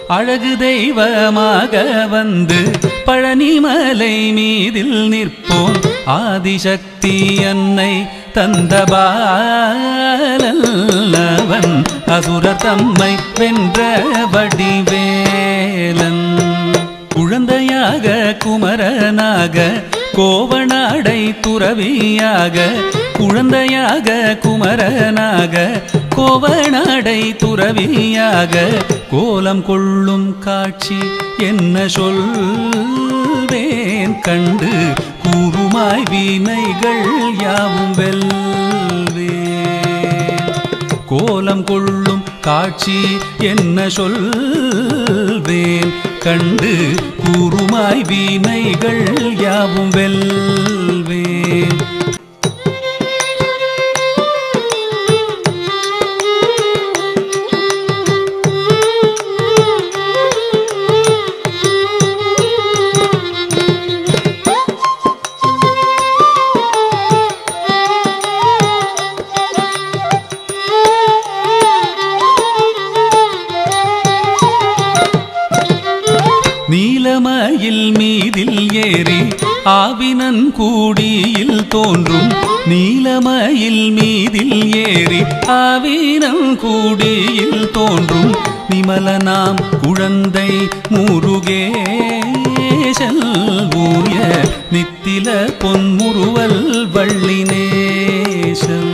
அழகு தெய்வமாக வந்து பழனிமலை மீதில் நிற்போம். ஆதிசக்தி அன்னை தந்த பாலன் அசுரர் தம்மை வென்ற வடிவேலன். குழந்தையாக குமரனாக கோவனாடை துறவியாக, குழந்தையாக குமரனாக கோவனாடை துறவியாக கோலம் கொள்ளும் காட்சி என்ன சொல்வேன் கண்டு கூறுமாய் வினைகள் யாவும் வெல்வேன். கோலம் கொள்ளும் காட்சி என்ன சொல்வேன் கண்டு கூறுமாய் வினைகள் யாவும் வெல்வேன். நீலமயில் மீதில் ஏறி ஆவினன் கூடியில் தோன்றும். நீலமயில் மீதில் ஏறி ஆவினன் கூடியில் தோன்றும். நிமலனாம் குழந்தை முருகேசன் ஊய நித்தில பொன்முறுவல் வள்ளினேசன்.